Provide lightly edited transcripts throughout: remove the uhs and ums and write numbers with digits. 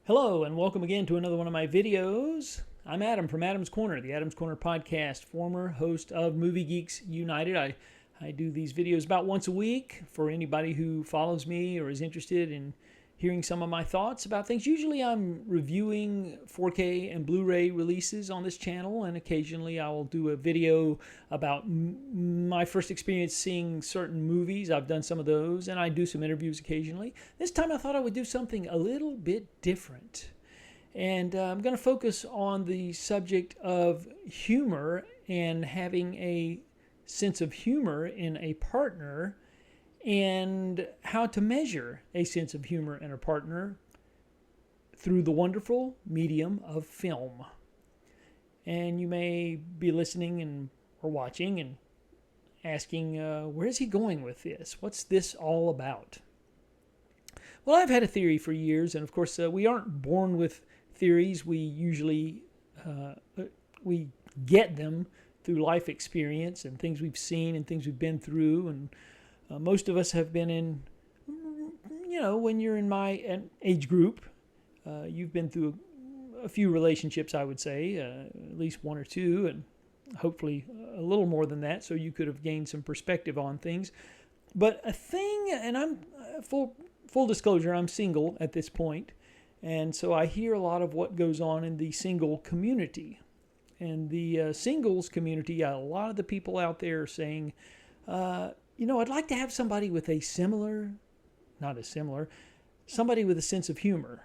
Hello and welcome again to another one of my videos. I'm Adam from Adam's Corner, the Adam's Corner podcast, former host of Movie Geeks United. I do these videos about once a week for anybody who follows me or is interested in hearing some of my thoughts about things. Usually I'm reviewing 4K and Blu-ray releases on this channel, and occasionally I will do a video about my first experience seeing certain movies. I've done some of those, and I do some interviews occasionally. This time I thought I would do something a little bit different. And I'm going to focus on the subject of humor and having a sense of humor in a partner, and how to measure a sense of humor in a partner through the wonderful medium of film. And you may be listening or watching and asking, where is he going with this? What's this all about? Well, I've had a theory for years, and of course, we aren't born with theories. We usually we get them through life experience and things we've seen and things we've been through. And most of us have been in, when you're in my age group, you've been through a few relationships, I would say, at least one or two, and hopefully a little more than that, so you could have gained some perspective on things. But a thing, and I'm full disclosure, I'm single at this point, and so I hear a lot of what goes on in the single community. And the singles community, a lot of the people out there are saying, I'd like to have somebody with somebody with a sense of humor.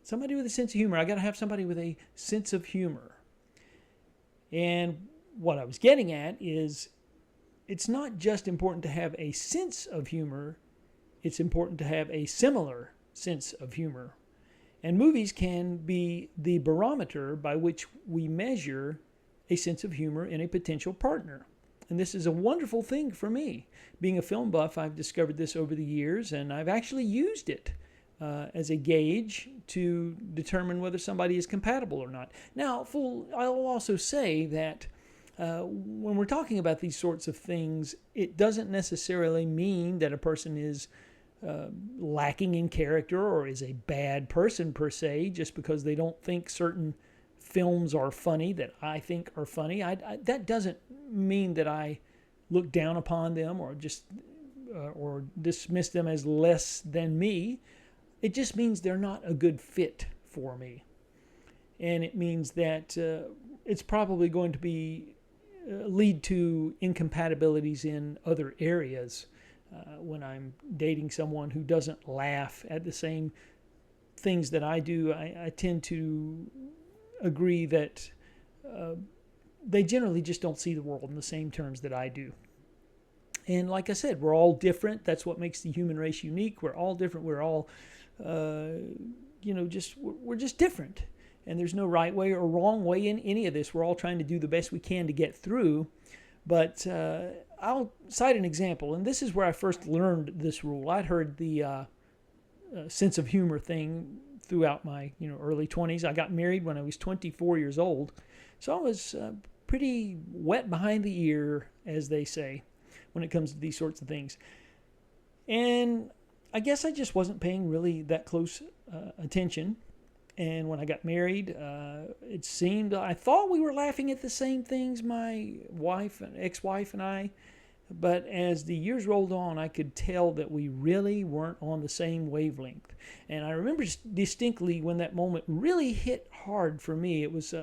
Somebody with a sense of humor. I got to have somebody with a sense of humor. And what I was getting at is, it's not just important to have a sense of humor, it's important to have a similar sense of humor. And movies can be the barometer by which we measure a sense of humor in a potential partner. And this is a wonderful thing for me. Being a film buff, I've discovered this over the years, and I've actually used it as a gauge to determine whether somebody is compatible or not. Now, I'll also say that when we're talking about these sorts of things, it doesn't necessarily mean that a person is lacking in character or is a bad person per se, just because they don't think certain films are funny that I think are funny. That doesn't mean that I look down upon them or just or dismiss them as less than me. It just means they're not a good fit for me, and it means that it's probably going to be lead to incompatibilities in other areas. When I'm dating someone who doesn't laugh at the same things that I do, I tend to agree that they generally just don't see the world in the same terms that I do. And like I said, we're all different. That's what makes the human race unique. We're all different. We're all, we're just different. And there's no right way or wrong way in any of this. We're all trying to do the best we can to get through. But I'll cite an example, and this is where I first learned this rule. I'd heard the sense of humor thing throughout my early 20s. I got married when I was 24 years old, so I was pretty wet behind the ear, as they say, when it comes to these sorts of things. And I guess I just wasn't paying really that close attention. And when I got married, I thought we were laughing at the same things, my ex-wife and I. But as the years rolled on, I could tell that we really weren't on the same wavelength. And I remember distinctly when that moment really hit hard for me. It was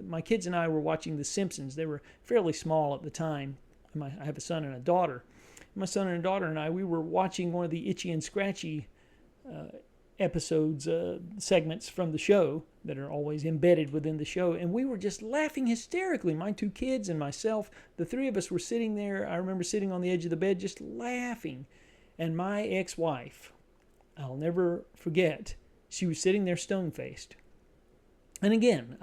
my kids and I were watching The Simpsons. They were fairly small at the time. I have a son and a daughter. My son and daughter and I, we were watching one of the Itchy and Scratchy episodes, segments from the show that are always embedded within the show, and we were just laughing hysterically. My two kids and myself, the three of us were sitting there. I remember sitting on the edge of the bed just laughing. And my ex-wife, I'll never forget, she was sitting there stone-faced. And again,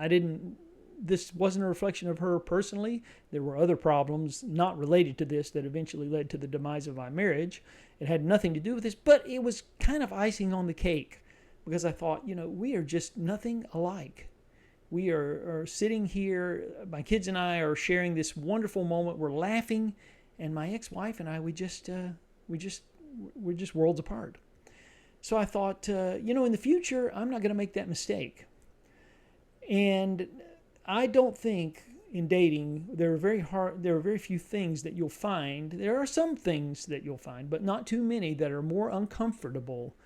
this wasn't a reflection of her personally. There were other problems not related to this that eventually led to the demise of my marriage. It had nothing to do with this, but it was kind of icing on the cake, because I thought, we are just nothing alike. We are sitting here, my kids and I are sharing this wonderful moment. We're laughing, and my ex-wife and I, we're just worlds apart. So I thought, in the future, I'm not going to make that mistake. And I don't think in dating there are very few things that you'll find. There are some things that you'll find, but not too many that are more uncomfortable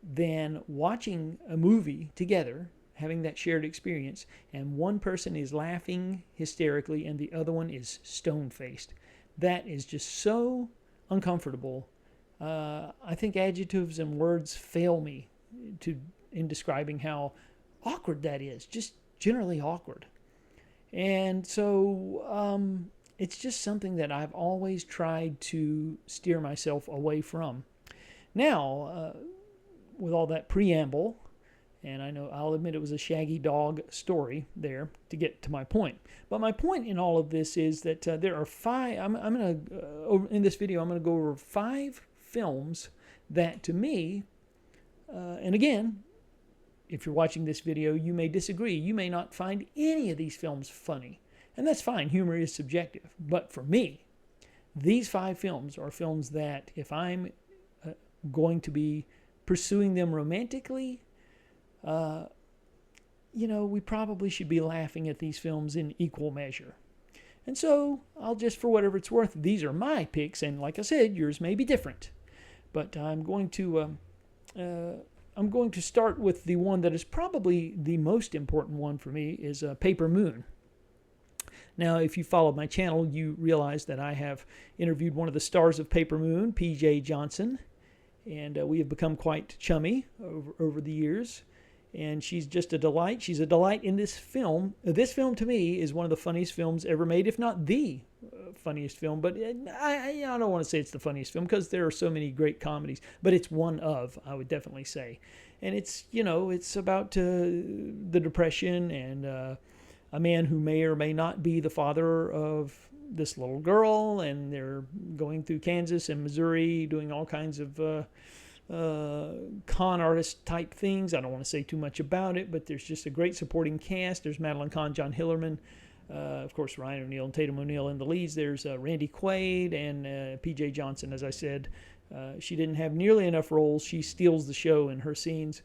than watching a movie together, having that shared experience, and one person is laughing hysterically and the other one is stone-faced. That is just so uncomfortable. I think adjectives and words fail me in describing how awkward that is. Just generally awkward. And so it's just something that I've always tried to steer myself away from. Now, with all that preamble, and I know I'll admit it was a shaggy dog story there to get to my point. But my point in all of this is that there are five. In this video, I'm going to go over 5 films that, to me, and again, if you're watching this video, you may disagree. You may not find any of these films funny, and that's fine. Humor is subjective. But for me, these 5 films are films that, if I'm going to be pursuing them romantically, we probably should be laughing at these films in equal measure. And so I'll just, for whatever it's worth, these are my picks, and like I said, yours may be different. But I'm going to start with the one that is probably the most important one for me, is Paper Moon. Now, if you followed my channel, you realize that I have interviewed one of the stars of Paper Moon, P.J. Johnson, and we have become quite chummy over the years. And she's just a delight. She's a delight in this film. This film, to me, is one of the funniest films ever made, if not the funniest film. But I don't want to say it's the funniest film, because there are so many great comedies. But it's one of, I would definitely say. And it's about the Depression and a man who may or may not be the father of this little girl. And they're going through Kansas and Missouri doing all kinds of con artist type things. I don't want to say too much about it, but there's just a great supporting cast. There's Madeline Kahn, John Hillerman, of course, Ryan O'Neal and Tatum O'Neal in the leads. There's Randy Quaid and P.J. Johnson, as I said. She didn't have nearly enough roles. She steals the show in her scenes.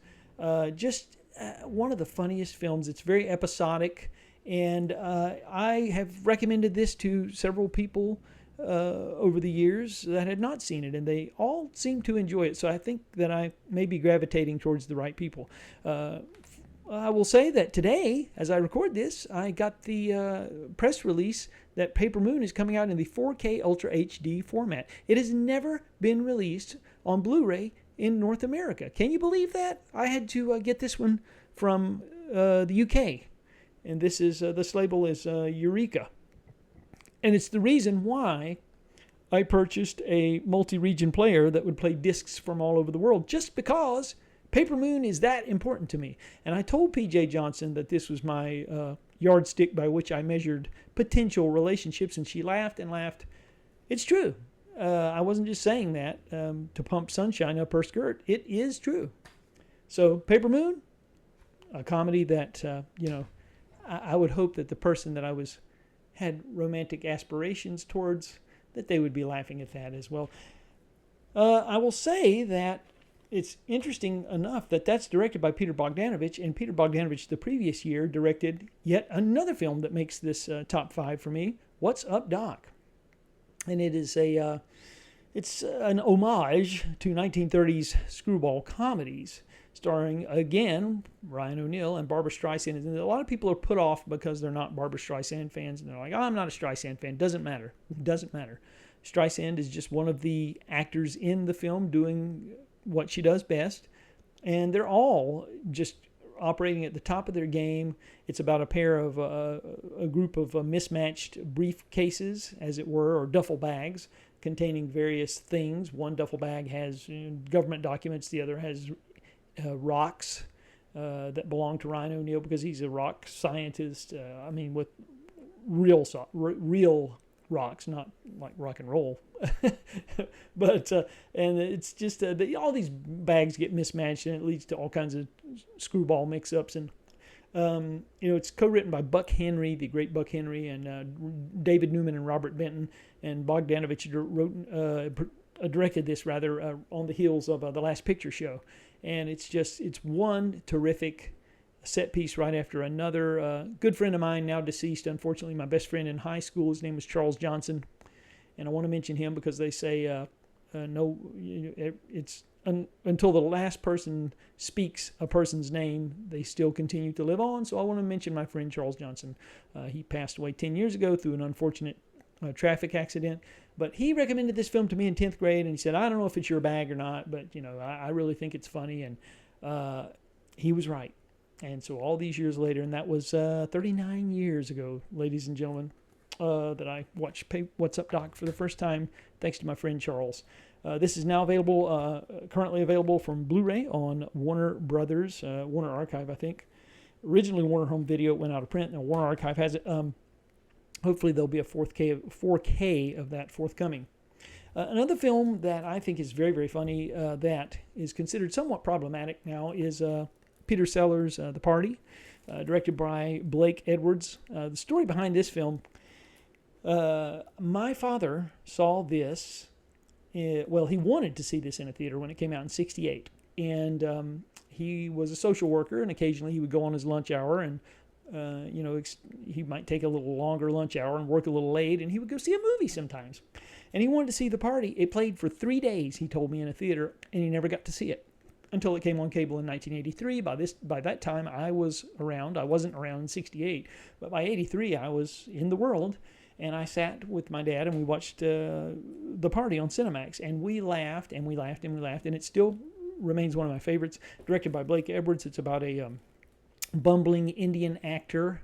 Just one of the funniest films. It's very episodic, and I have recommended this to several people over the years that had not seen it, and they all seem to enjoy it. So I think that I may be gravitating towards the right people. I will say that today, as I record this, I got the press release that Paper Moon is coming out in the 4K Ultra HD format. It has never been released on Blu-ray in North America. Can you believe that? I had to get this one from the UK, and this label is Eureka. And it's the reason why I purchased a multi-region player that would play discs from all over the world, just because Paper Moon is that important to me. And I told P.J. Johnson that this was my yardstick by which I measured potential relationships, and she laughed and laughed. It's true. I wasn't just saying that to pump sunshine up her skirt. It is true. So Paper Moon, a comedy that, I would hope that the person that I had romantic aspirations towards, that they would be laughing at that as well. I will say that it's interesting enough that that's directed by Peter Bogdanovich, and Peter Bogdanovich the previous year directed yet another film that makes this top 5 for me, What's Up, Doc? And it is it's an homage to 1930s screwball comedies, starring, again, Ryan O'Neal and Barbra Streisand. And a lot of people are put off because they're not Barbra Streisand fans, and they're like, I'm not a Streisand fan. Doesn't matter. Doesn't matter. Streisand is just one of the actors in the film doing what she does best, and they're all just operating at the top of their game. It's about a pair of a group of mismatched briefcases, as it were, or duffel bags containing various things. One duffel bag has government documents. The other has rocks that belong to Ryan O'Neal because he's a rock scientist. With real rocks, not like rock and roll. But and it's just all these bags get mismatched, and it leads to all kinds of screwball mix-ups. And it's co-written by Buck Henry, the great Buck Henry, and David Newman and Robert Benton. And Bogdanovich directed this on the heels of The Last Picture Show. and it's one terrific set piece right after another. Good friend of mine, now deceased, unfortunately, my best friend in high school, his name was Charles Johnson, and I want to mention him because they say no, it's until the last person speaks a person's name, they still continue to live on. So I want to mention my friend Charles Johnson. He passed away 10 years ago through an unfortunate traffic accident. But he recommended this film to me in 10th grade, and he said, I don't know if it's your bag or not, but I really think it's funny. And he was right. And so all these years later, and that was 39 years ago, ladies and gentlemen, that I watched What's Up, Doc for the first time, thanks to my friend Charles. This is now available, currently available from Blu-ray on Warner Brothers, Warner Archive, I think. Originally Warner Home Video, went out of print. Now Warner Archive has it. Hopefully there'll be a 4K of that forthcoming. Another film that I think is very, very funny that is considered somewhat problematic now is Peter Sellers' The Party, directed by Blake Edwards. The story behind this film, my father saw this. He wanted to see this in a theater when it came out in '68. And he was a social worker, and occasionally he would go on his lunch hour and he might take a little longer lunch hour and work a little late, and he would go see a movie sometimes. And he wanted to see The Party. It played for 3 days, he told me, in a theater, and he never got to see it until it came on cable in 1983. By that time, I was around. I wasn't around in '68, but by '83, I was in the world, and I sat with my dad, and we watched The Party on Cinemax, and we laughed, and we laughed, and we laughed, and it still remains one of my favorites. Directed by Blake Edwards. It's about a bumbling Indian actor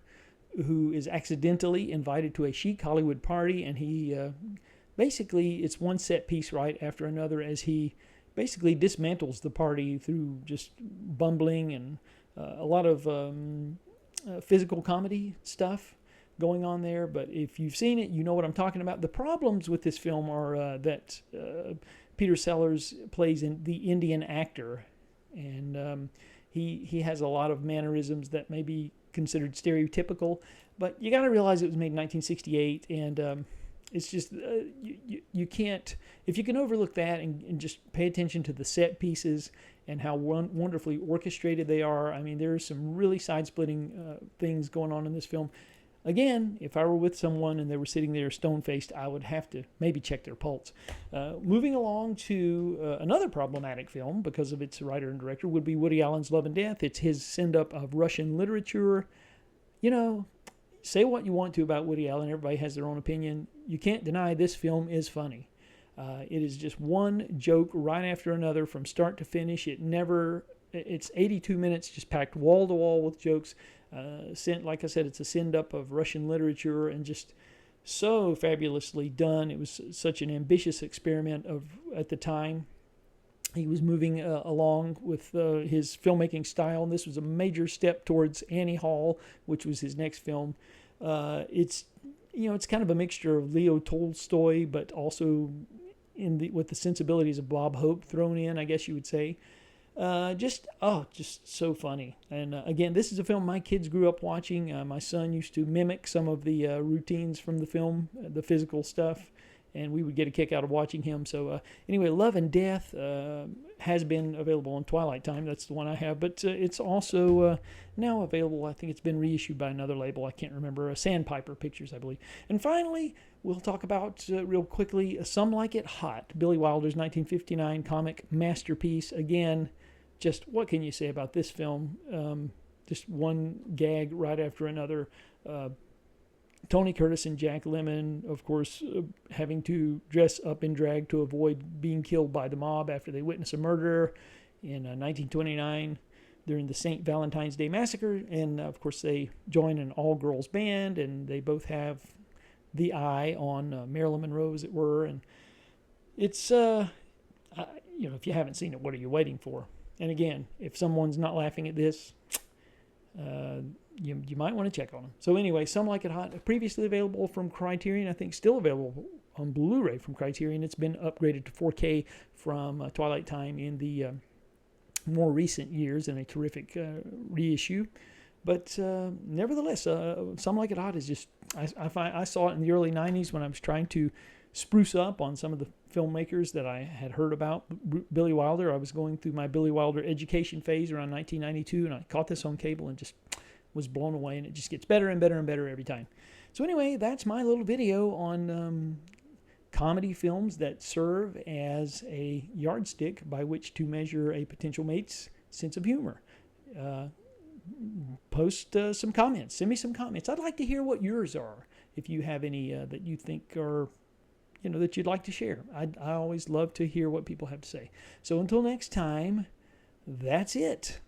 who is accidentally invited to a chic Hollywood party, and he basically, it's one set piece right after another as he basically dismantles the party through just bumbling and a lot of physical comedy stuff going on there. But if you've seen it, you know what I'm talking about. The problems with this film are that Peter Sellers plays the Indian actor, and he has a lot of mannerisms that may be considered stereotypical, but you got to realize it was made in 1968, and it's just, you can't, if you can overlook that and just pay attention to the set pieces and how wonderfully orchestrated they are. I mean, there's some really side-splitting things going on in this film. Again, if I were with someone and they were sitting there stone-faced, I would have to maybe check their pulse. Moving along to another problematic film because of its writer and director would be Woody Allen's Love and Death. It's his send-up of Russian literature. Say what you want to about Woody Allen. Everybody has their own opinion. You can't deny this film is funny. It is just one joke right after another from start to finish. It's 82 minutes just packed wall to wall with jokes. Like I said, it's a send-up of Russian literature and just so fabulously done. It was such an ambitious experiment at the time. He was moving along with his filmmaking style, and this was a major step towards Annie Hall, which was his next film. It's kind of a mixture of Leo Tolstoy, but also with the sensibilities of Bob Hope thrown in, I guess you would say. Just so funny. And again, this is a film my kids grew up watching. My son used to mimic some of the routines from the film, the physical stuff, and we would get a kick out of watching him. So anyway, Love and Death has been available on Twilight Time. That's the one I have, but it's also now available. I think it's been reissued by another label. I can't remember. Sandpiper Pictures, I believe. And finally, we'll talk about real quickly Some Like It Hot, Billy Wilder's 1959 comic masterpiece. Again, just what can you say about this film? Just one gag right after another. Tony Curtis and Jack Lemmon, of course, having to dress up in drag to avoid being killed by the mob after they witness a murder in 1929 during the St. Valentine's Day Massacre. And, of course, they join an all-girls band, and they both have the eye on Marilyn Monroe, as it were. And it's, if you haven't seen it, what are you waiting for? And again, if someone's not laughing at this, you might want to check on them. So anyway, Some Like It Hot, previously available from Criterion, I think still available on Blu-ray from Criterion. It's been upgraded to 4K from Twilight Time in the more recent years in a terrific reissue. But nevertheless, Some Like It Hot is just, I saw it in the early 90s when I was trying to spruce up on some of the filmmakers that I had heard about. Billy Wilder, I was going through my Billy Wilder education phase around 1992, and I caught this on cable and just was blown away, and it just gets better and better and better every time. So anyway, that's my little video on comedy films that serve as a yardstick by which to measure a potential mate's sense of humor. Post some comments. Send me some comments. I'd like to hear what yours are. If you have any that you think are, that you'd like to share. I always love to hear what people have to say. So until next time, that's it.